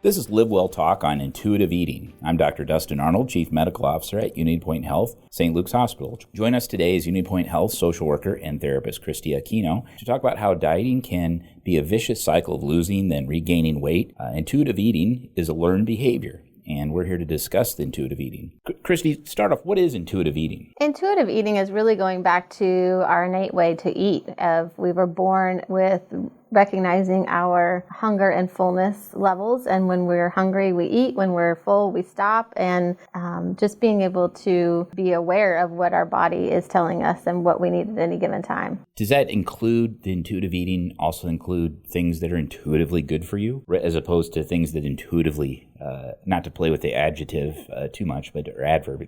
This is LiveWell Talk on intuitive eating. I'm Dr. Dustin Arnold, Chief Medical Officer at Union Point Health, St. Luke's Hospital. Join us today is Union Point Health social worker and therapist Christy Aquino to talk about how dieting can be a vicious cycle of losing then regaining weight. Intuitive eating is a learned behavior, and we're here to discuss the intuitive eating. Christy, start off, what is intuitive eating? Intuitive eating is really going back to our innate way to eat. We were born with recognizing our hunger and fullness levels, and when we're hungry, we eat. When we're full, we stop, and just being able to be aware of what our body is telling us and what we need at any given time. Does that include, the intuitive eating also include things that are intuitively good for you, as opposed to things that intuitively, not to play with the adjective too much, or adverb,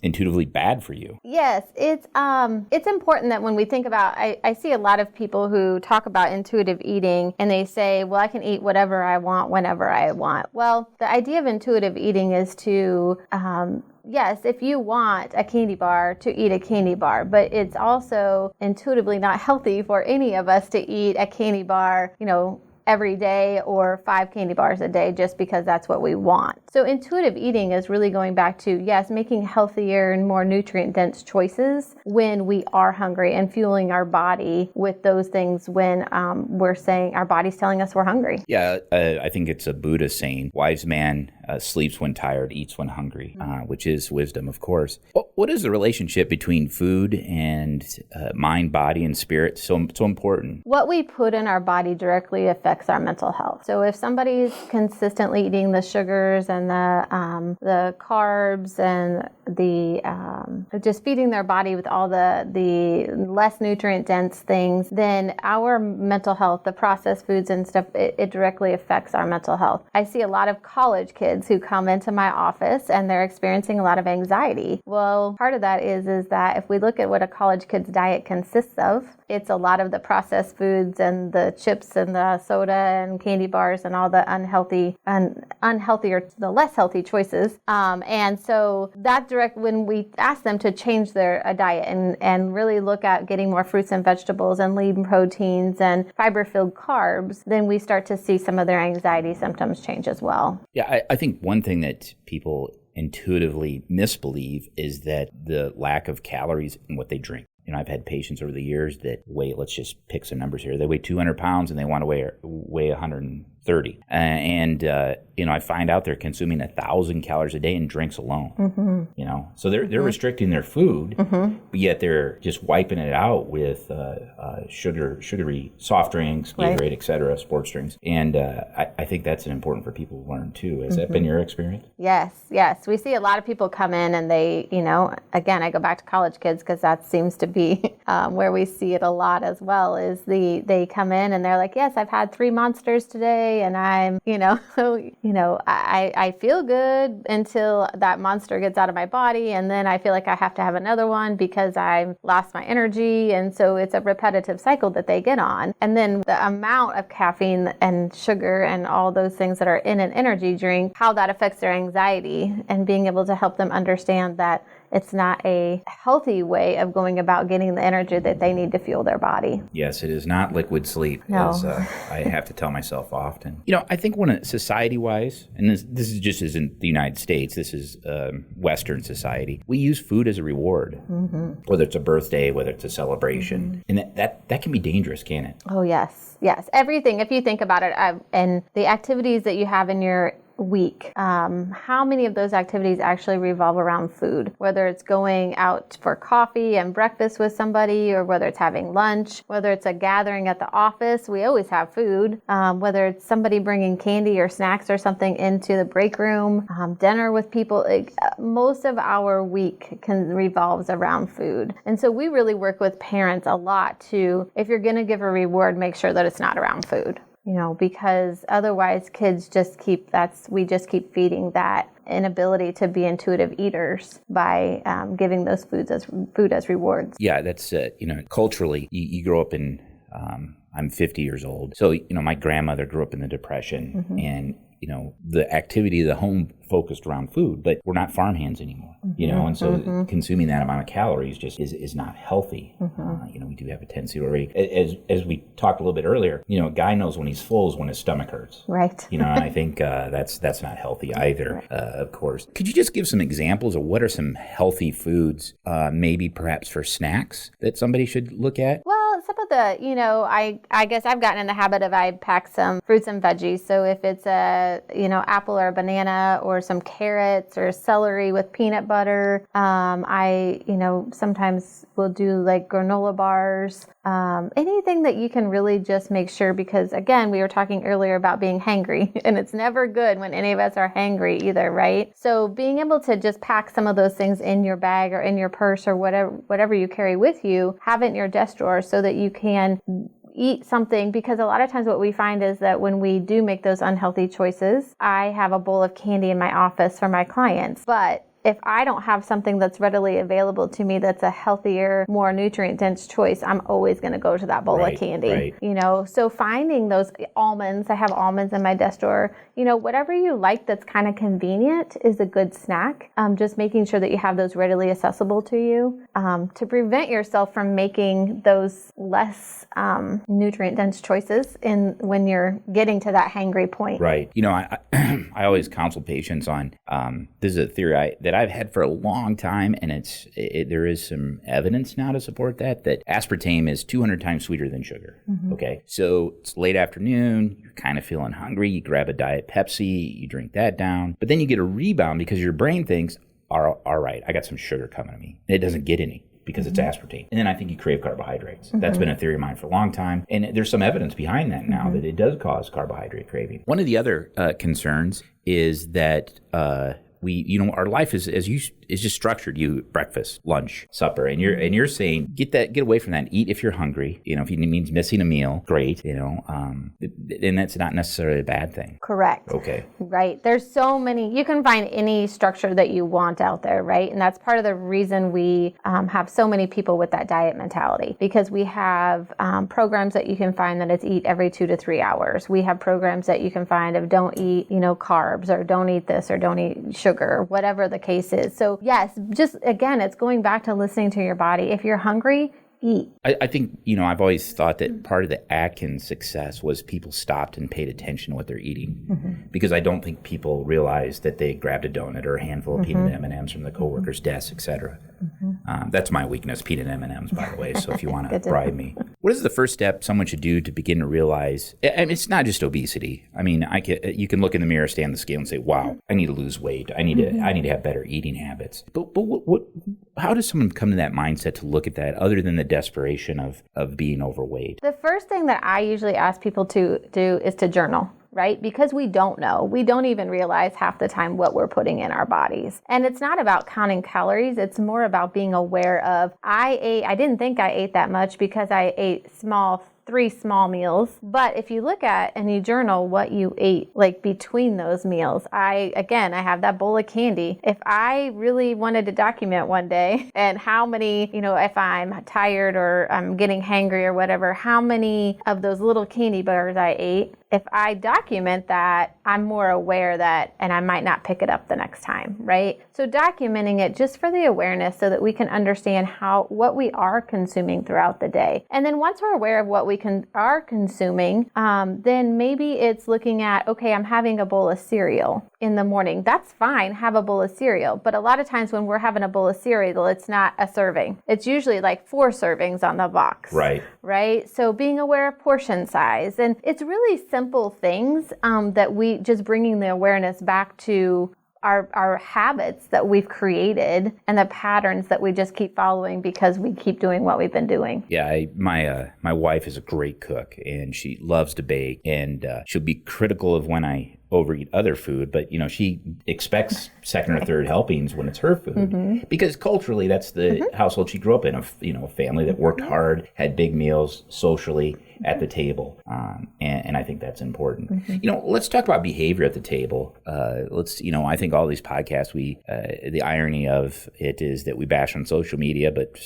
intuitively bad for you? Yes, it's important that when we think about, I see a lot of people who talk about intuitive eating and they say, well, I can eat whatever I want whenever I want. Well, the idea of intuitive eating is to yes, if you want a candy bar, to eat a candy bar, but it's also intuitively not healthy for any of us to eat a candy bar, every day or 5 candy bars a day just because that's what we want. So intuitive eating is really going back to, yes, making healthier and more nutrient-dense choices when we are hungry and fueling our body with those things when we're saying our body's telling us we're hungry. Yeah, I think it's a Buddha saying, wise man sleeps when tired, eats when hungry, which is wisdom, of course. What is the relationship between food and mind, body, and spirit so important? What we put in our body directly affects our mental health. So if somebody's consistently eating the sugars and the carbs and the just feeding their body with all the less nutrient dense things, then our mental health, the processed foods and stuff, it directly affects our mental health. I see a lot of college kids who come into my office and they're experiencing a lot of anxiety. Well, part of that is that if we look at what a college kid's diet consists of, it's a lot of the processed foods and the chips and the soda and candy bars and all the unhealthy or the less healthy choices. And so that when we ask them to change their diet and really look at getting more fruits and vegetables and lean proteins and fiber-filled carbs, then we start to see some of their anxiety symptoms change as well. Yeah, I think one thing that people intuitively misbelieve is that the lack of calories in what they drink. I've had patients over the years that weigh, let's just pick some numbers here. They weigh 200 pounds and they want to weigh 130. I find out they're consuming 1,000 calories a day in drinks alone. Mm-hmm. So they're restricting their food, but yet they're just wiping it out with sugary soft drinks, Gatorade, et cetera, sports drinks. And I think that's important for people to learn too. Has that been your experience? Yes. We see a lot of people come in and they, again, I go back to college kids because that seems to be where we see it a lot as well, is they come in and they're like, yes, I've had 3 Monsters today and I'm, I feel good until that Monster gets out of my body, and then I feel like I have to have another one because I've lost my energy, and so it's a repetitive cycle that they get on. And then the amount of caffeine and sugar and all those things that are in an energy drink, how that affects their anxiety, and being able to help them understand that it's not a healthy way of going about getting the energy that they need to fuel their body. Yes, it is not liquid sleep, as I have to tell myself often. I think society-wise, and this is just isn't the United States, this is Western society, we use food as a reward, whether it's a birthday, whether it's a celebration, and that can be dangerous, can't it? Oh, yes. Everything, if you think about it, and the activities that you have in your week, how many of those activities actually revolve around food? Whether it's going out for coffee and breakfast with somebody, or whether it's having lunch, whether it's a gathering at the office, we always have food. Whether it's somebody bringing candy or snacks or something into the break room, dinner with people, most of our week revolves around food. And so we really work with parents a lot to, if you're going to give a reward, make sure that it's not around food. Because otherwise kids we just keep feeding that inability to be intuitive eaters by giving those food as rewards. Yeah, that's, culturally, you grow up in, I'm 50 years old. So, my grandmother grew up in the Depression, and the activity of the home focused around food, but we're not farmhands anymore, and so consuming that amount of calories just is not healthy. We do have a tendency already, as we talked a little bit earlier, a guy knows when he's full is when his stomach hurts. Right. And I think that's not healthy either, of course. Could you just give some examples of what are some healthy foods, maybe perhaps for snacks, that somebody should look at? Well, some of the, I guess I've gotten in the habit of I pack some fruits and veggies. So if it's a, apple or a banana or some carrots or celery with peanut butter, I sometimes will do like granola bars, anything that you can really just make sure, because again, we were talking earlier about being hangry, and it's never good when any of us are hangry either, right? So being able to just pack some of those things in your bag or in your purse or whatever you carry with you, have it in your desk drawer so that you can eat something, because a lot of times what we find is that when we do make those unhealthy choices, I have a bowl of candy in my office for my clients, but if I don't have something that's readily available to me that's a healthier, more nutrient-dense choice, I'm always going to go to that bowl of candy. Right. So finding those almonds, I have almonds in my desk drawer, whatever you like that's kind of convenient is a good snack. Just making sure that you have those readily accessible to you to prevent yourself from making those less nutrient-dense choices when you're getting to that hangry point. Right. I always counsel patients on, this is a theory that I've had for a long time, and there is some evidence now to support that aspartame is 200 times sweeter than sugar. Okay, so it's late afternoon, you're kind of feeling hungry, you grab a Diet Pepsi, you drink that down, but then you get a rebound because your brain thinks, all right, I got some sugar coming to me. And it doesn't get any because it's aspartame. And then I think you crave carbohydrates. That's been a theory of mine for a long time. And there's some evidence behind that now that it does cause carbohydrate craving. One of the other concerns is that our life is just structured. You breakfast, lunch, supper, and you're saying get away from that. Eat if you're hungry. If it means missing a meal, great. And that's not necessarily a bad thing. Correct. Okay. Right. There's so many. You can find any structure that you want out there, right? And that's part of the reason we have so many people with that diet mentality, because we have programs that you can find that it's eat every 2 to 3 hours. We have programs that you can find of don't eat carbs, or don't eat this, or don't eat sugar, whatever the case is. So yes, just again, it's going back to listening to your body. If you're hungry, eat. I think, I've always thought that part of the Atkins success was people stopped and paid attention to what they're eating, because I don't think people realized that they grabbed a donut or a handful of peanut M&Ms from the coworker's desk, etc. That's my weakness, peanut M&Ms, by the way, so if you want to bribe me. What is the first step someone should do to begin to realize, and it's not just obesity. I mean, you can look in the mirror, stand on the scale and say, wow, I need to lose weight. I need to have better eating habits. But how does someone come to that mindset to look at that, other than the desperation of being overweight? The first thing that I usually ask people to do is to journal. Right? Because we don't know. We don't even realize half the time what we're putting in our bodies. And it's not about counting calories. It's more about being aware of, I didn't think I ate that much because I ate 3 small meals. But if you look at and you journal what you ate, like between those meals, I have that bowl of candy. If I really wanted to document one day and how many, if I'm tired or I'm getting hangry or whatever, how many of those little candy bars I ate, if I document that, I'm more aware that, and I might not pick it up the next time, right? So documenting it just for the awareness so that we can understand what we are consuming throughout the day. And then once we're aware of what we are consuming, then maybe it's looking at, okay, I'm having a bowl of cereal in the morning. That's fine, have a bowl of cereal. But a lot of times when we're having a bowl of cereal, it's not a serving. It's usually like 4 servings on the box. Right? So being aware of portion size. And it's really simple things that we just bringing the awareness back to our habits that we've created and the patterns that we just keep following because we keep doing what we've been doing. Yeah, my wife is a great cook, and she loves to bake, and she'll be critical of when I overeat other food, but she expects second or third helpings when it's her food, because culturally that's the household she grew up in, a family that worked hard, had big meals socially at the table, and I think that's important. Let's talk about behavior at the table. I think all these podcasts, the irony of it is that we bash on social media, but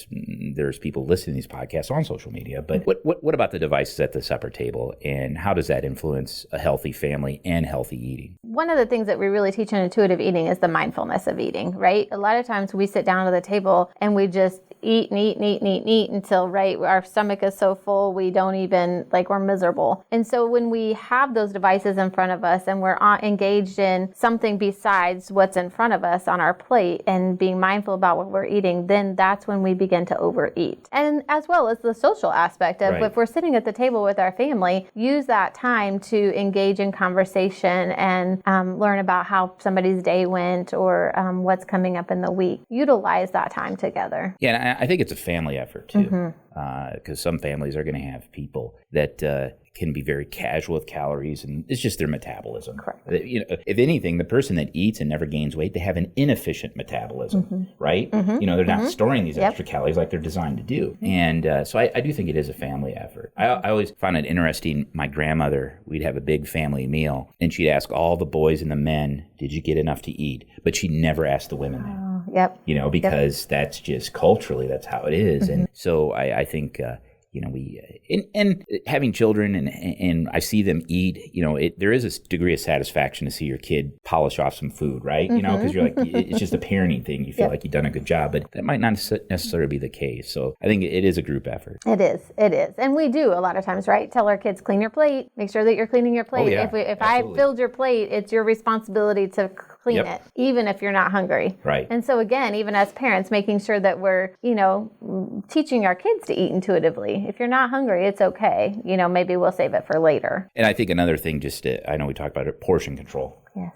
there's people listening to these podcasts on social media. But what about the devices at the supper table, and how does that influence a healthy family and healthy healthy eating. One of the things that we really teach in intuitive eating is the mindfulness of eating, right? A lot of times we sit down at the table and we just eat and eat and eat and eat and eat until, right, our stomach is so full we don't even, like, we're miserable. And so when we have those devices in front of us and we're engaged in something besides what's in front of us on our plate and being mindful about what we're eating, then that's when we begin to overeat. And as well as the social aspect of if we're sitting at the table with our family, use that time to engage in conversation and learn about how somebody's day went or what's coming up in the week. Utilize that time together. Yeah, and I think it's a family effort too, because some families are going to have people that can be very casual with calories, and it's just their metabolism. Correct. If anything, the person that eats and never gains weight, they have an inefficient metabolism, right? They're not storing these extra calories like they're designed to do. And so I do think it is a family effort. I always found it interesting. My grandmother, we'd have a big family meal, and she'd ask all the boys and the men, did you get enough to eat? But she never asked the women that. Because that's just culturally, that's how it is. And so I think... and having children and I see them eat, there is a degree of satisfaction to see your kid polish off some food, right? Because you're like, it's just a parenting thing. You feel like you've done a good job, but that might not necessarily be the case. So I think it is a group effort. It is. And we do a lot of times, right? Tell our kids, clean your plate. Make sure that you're cleaning your plate. If I filled your plate, it's your responsibility to clean it, even if you're not hungry. Right. And so again, even as parents, making sure that we're, teaching our kids to eat intuitively. If you're not hungry, it's okay. Maybe we'll save it for later. And I think another thing, I know we talked about it, portion control. Yes.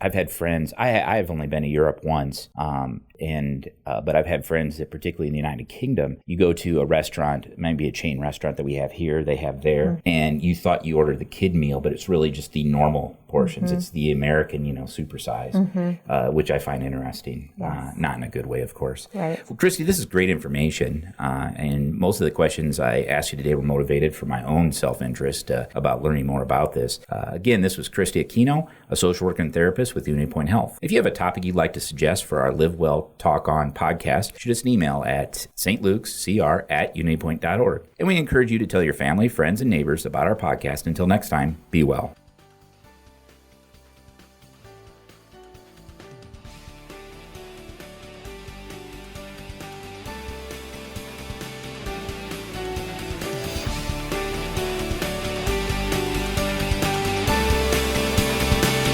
I've had friends, I've only been to Europe once, but I've had friends that particularly in the United Kingdom, you go to a restaurant, maybe a chain restaurant that we have here, they have there, and you thought you ordered the kid meal, but it's really just the normal portions. It's the American, supersize, which I find interesting, not in a good way, of course. Right. Well, Christy, this is great information, and most of the questions I asked you today were motivated for my own self-interest about learning more about this. Again, this was Christy Aquino, a social worker and therapist with Unity Point Health. If you have a topic you'd like to suggest for our LiveWell Talk On podcast, shoot us an email at stlukescr@unitypoint.org. And we encourage you to tell your family, friends, and neighbors about our podcast. Until next time, be well.